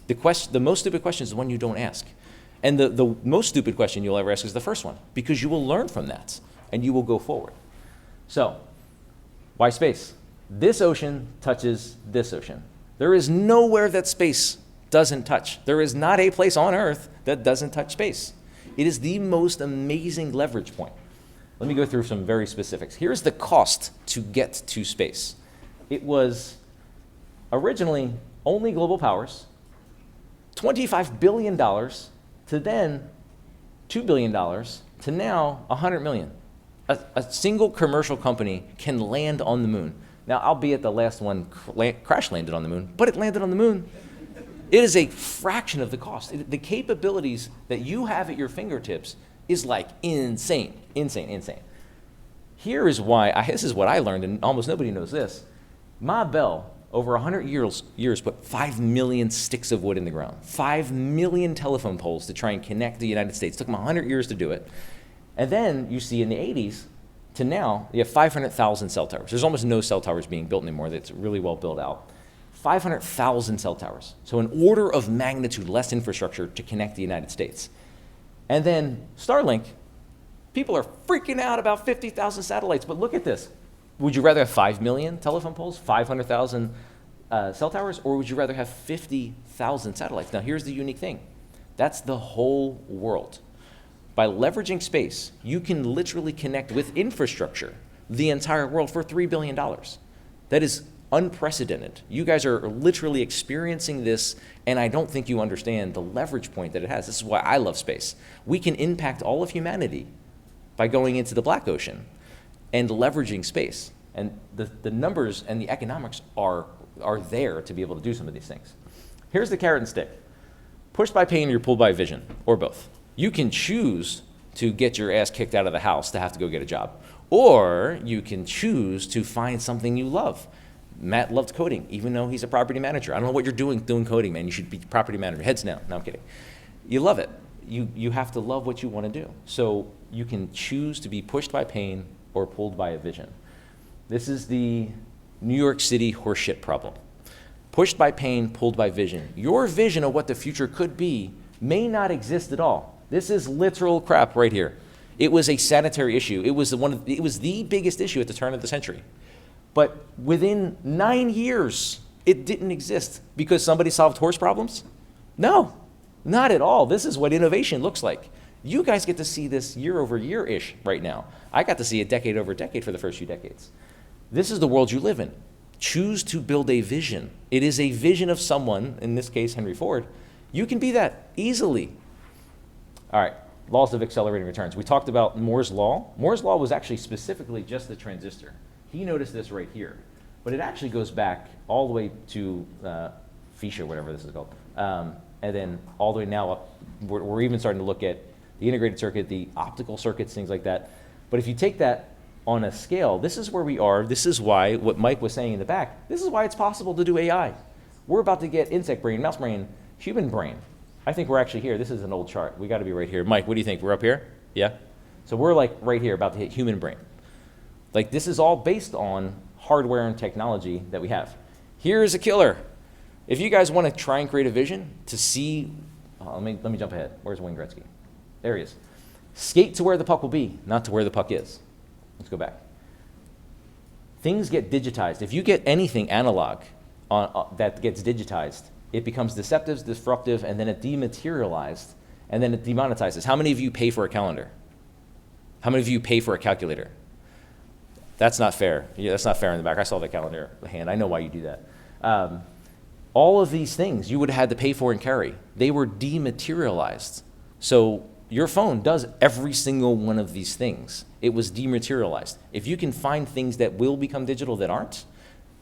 The most stupid question is the one you don't ask. And the most stupid question you'll ever ask is the first one, because you will learn from that, and you will go forward. So, why space? This ocean touches this ocean. There is nowhere that space doesn't touch. There is not a place on Earth that doesn't touch space. It is the most amazing leverage point. Let me go through some very specifics. Here's the cost to get to space. It was originally only global powers, $25 billion, to then $2 billion, to now $100 million. A single commercial company can land on the moon. Now, albeit the last one crash landed on the moon, but it landed on the moon. It is a fraction of the cost. The capabilities that you have at your fingertips is like insane, insane, insane. Here is why, this is what I learned, and almost nobody knows this. Ma Bell, over 100 years, put 5 million sticks of wood in the ground, 5 million telephone poles to try and connect the United States. It took them 100 years to do it. And then you see in the 80s to now, you have 500,000 cell towers. There's almost no cell towers being built anymore. That's really well built out. 500,000 cell towers. So an order of magnitude less infrastructure to connect the United States. And then Starlink, people are freaking out about 50,000 satellites, but look at this. Would you rather have 5 million telephone poles, 500,000 cell towers, or would you rather have 50,000 satellites? Now here's the unique thing. That's the whole world. By leveraging space, you can literally connect with infrastructure the entire world for $3 billion. That is unprecedented. You guys are literally experiencing this, and I don't think you understand the leverage point that it has. This is why I love space. We can impact all of humanity by going into the black ocean and leveraging space. And the numbers and the economics are there to be able to do some of these things. Here's the carrot and stick. Pushed by pain, you're pulled by vision, or both. You can choose to get your ass kicked out of the house to have to go get a job. Or you can choose to find something you love. Matt loved coding, even though he's a property manager. I don't know what you're doing coding, man. You should be property manager. Heads down. No, I'm kidding. You love it. You have to love what you want to do. So you can choose to be pushed by pain or pulled by a vision. This is the New York City horseshit problem. Pushed by pain, pulled by vision. Your vision of what the future could be may not exist at all. This is literal crap right here. It was a sanitary issue. It was the biggest issue at the turn of the century. But within 9 years, it didn't exist because somebody solved horse problems? No, not at all. This is what innovation looks like. You guys get to see this year over year-ish right now. I got to see it decade over decade for the first few decades. This is the world you live in. Choose to build a vision. It is a vision of someone, in this case, Henry Ford. You can be that easily. All right, laws of accelerating returns. We talked about Moore's Law. Moore's Law was actually specifically just the transistor. He noticed this right here. But it actually goes back all the way to Fisher, whatever this is called. And then all the way now up, we're even starting to look at the integrated circuit, the optical circuits, things like that. But if you take that on a scale, this is where we are. This is why, what Mike was saying in the back, this is why it's possible to do AI. We're about to get insect brain, mouse brain, human brain. I think we're actually here. This is an old chart. We got to be right here. Mike, what do you think? We're up here? Yeah? So we're like right here, about to hit human brain. Like, this is all based on hardware and technology that we have. Here's a killer. If you guys want to try and create a vision to see, let me jump ahead. Where's Wayne Gretzky? There he is. Skate to where the puck will be, not to where the puck is. Let's go back. Things get digitized. If you get anything analog that gets digitized, it becomes deceptive, disruptive, and then it dematerialized, and then it demonetizes. How many of you pay for a calendar? How many of you pay for a calculator? That's not fair. Yeah, that's not fair in the back. I saw the calendar hand. I know why you do that. All of these things you would have had to pay for and carry. They were dematerialized. So your phone does every single one of these things. It was dematerialized. If you can find things that will become digital that aren't,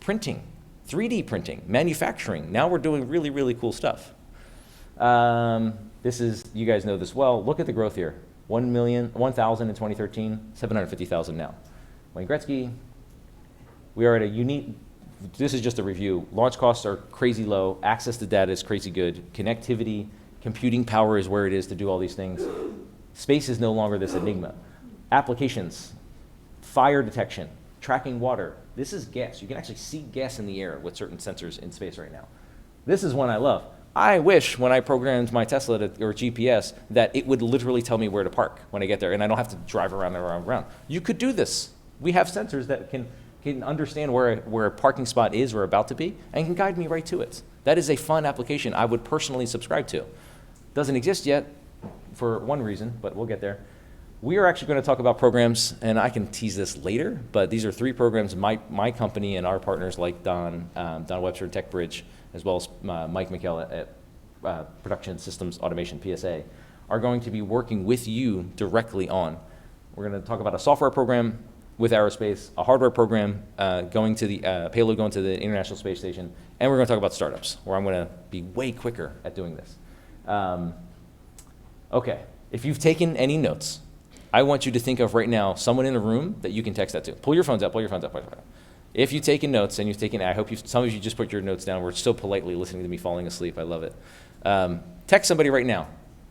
printing, 3D printing, manufacturing. Now we're doing really, really cool stuff. This is, you guys know this well. Look at the growth here. 1,000 in 2013, 750,000 now. Wayne Gretzky, we are at a unique, this is just a review. Launch costs are crazy low. Access to data is crazy good. Connectivity, computing power is where it is to do all these things. Space is no longer this enigma. Applications, fire detection, tracking water. This is gas. You can actually see gas in the air with certain sensors in space right now. This is one I love. I wish when I programmed my Tesla or GPS that it would literally tell me where to park when I get there, and I don't have to drive around and around. You could do this. We have sensors that can understand where a parking spot is or about to be and can guide me right to it. That is a fun application I would personally subscribe to. Doesn't exist yet for one reason, but we'll get there. We are actually going to talk about programs, and I can tease this later, but these are 3 programs my company and our partners like Don Webster and TechBridge, as well as Mike McKell at Production Systems Automation, PSA, are going to be working with you directly on. We're going to talk about a software program with aerospace, a hardware program going to the payload going to the International Space Station, and we're going to talk about startups, where I'm going to be way quicker at doing this. Okay, if you've taken any notes, I want you to think of right now someone in a room that you can text that to. Pull your phones out, pull your phones out, pull your phones out. If you've taken notes, and you've taken, I hope some of you just put your notes down. We're so politely listening to me falling asleep. I love it. Text somebody right now.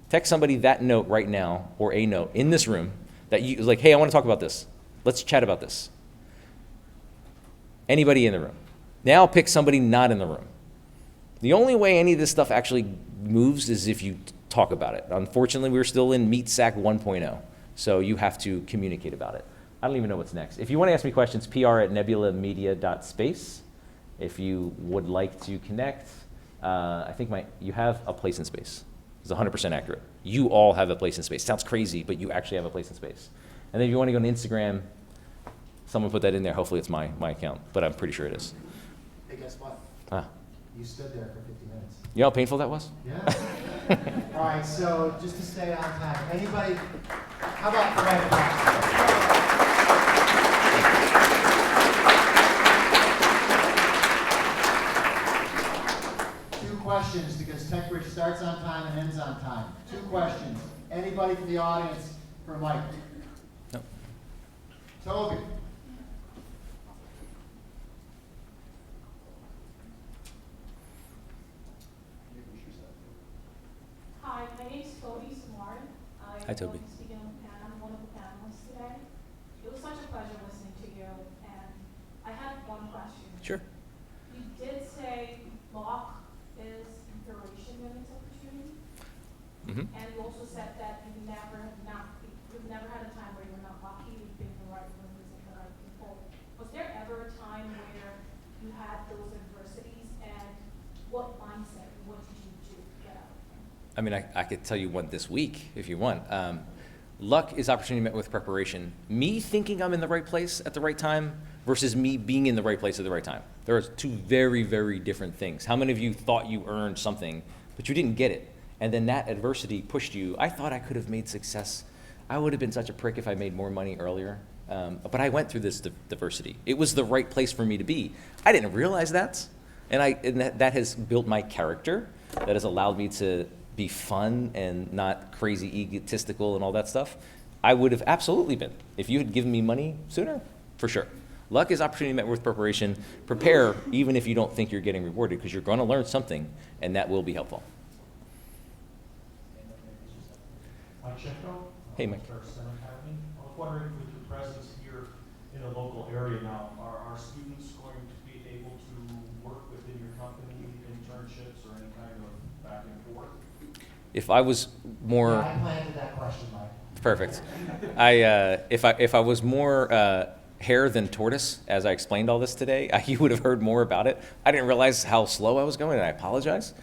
Text somebody that note right now, or a note in this room that you, like, hey, I want to talk about this. Let's chat about this. Anybody in the room. Now pick somebody not in the room. The only way any of this stuff actually moves is if you talk about it. Unfortunately, we're still in Meet Sac 1.0, so you have to communicate about it. I don't even know what's next. If you want to ask me questions, pr@nebulamedia.space. If you would like to connect, I think you have a place in space. It's 100% accurate. You all have a place in space. Sounds crazy, but you actually have a place in space. And then if you want to go on Instagram, Someone put that in there. Hopefully it's my account, but I'm pretty sure it is. Hey, guess what? Ah. You stood there for 50 minutes. You know how painful that was? Yeah. All right, so just to stay on time, anybody, how about for Michael Bloxton? Two questions, because TechBridge starts on time and ends on time. Two questions. Anybody from the audience for Mike? No. Toby? Hi, my name is Toby Smart. Hi, Toby. I'm one of the panelists today. It was such a pleasure listening to you, and I have one question. Sure. You did say block is duration limits opportunity, Mm-hmm. and you also said that you've never had a time where you're not lucky, you've been in the right room with the right people. Was there ever a time where you had those adversities, and what mindset, what did you do to get out of them? I mean, I could tell you one this week if you want. Luck is opportunity met with preparation. Me thinking I'm in the right place at the right time versus me being in the right place at the right time. There are two very, very different things. How many of you thought you earned something, but you didn't get it? And then that adversity pushed you. I thought I could have made success. I would have been such a prick if I made more money earlier. But I went through this diversity. It was the right place for me to be. I didn't realize that. And that has built my character. That has allowed me to be fun and not crazy egotistical and all that stuff. I would have absolutely been. If you had given me money sooner, for sure. Luck is opportunity met with preparation. Prepare even if you don't think you're getting rewarded, because you're going to learn something, and that will be helpful. Mike Shefko. Hey, Mike. Academy. I was wondering, with your presence here in the local area now, are students going to be able to work within your company, internships, or any kind of back and forth? If I was more... Yeah, I planted that question, Mike. Perfect. If I was more hair than tortoise, as I explained all this today, you would have heard more about it. I didn't realize how slow I was going, and I apologize.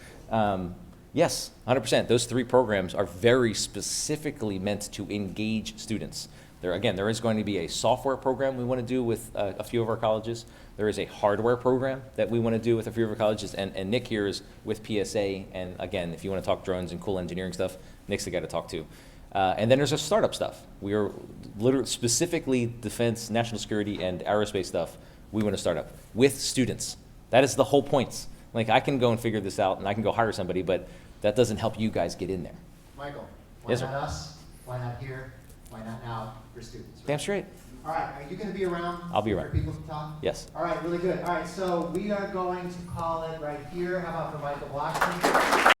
Yes, 100%. Those three programs are very specifically meant to engage students. There is going to be a software program we want to do with a few of our colleges. There is a hardware program that we want to do with a few of our colleges, and Nick here is with PSA, and again, if you want to talk drones and cool engineering stuff, Nick's the guy to talk to. And then there's a startup stuff. We are literally specifically defense, national security, and aerospace stuff we want to start up with students. That is the whole point. Like, I can go and figure this out, and I can go hire somebody, but that doesn't help you guys get in there. Michael, why Yes, not sir. us? Why not here? Why not now for students? Right? Damn straight. All right, are you going to be around? I'll be around. For people to talk? Yes. All right, really good. All right, so we are going to call it right here. How about for Michael Bloxton?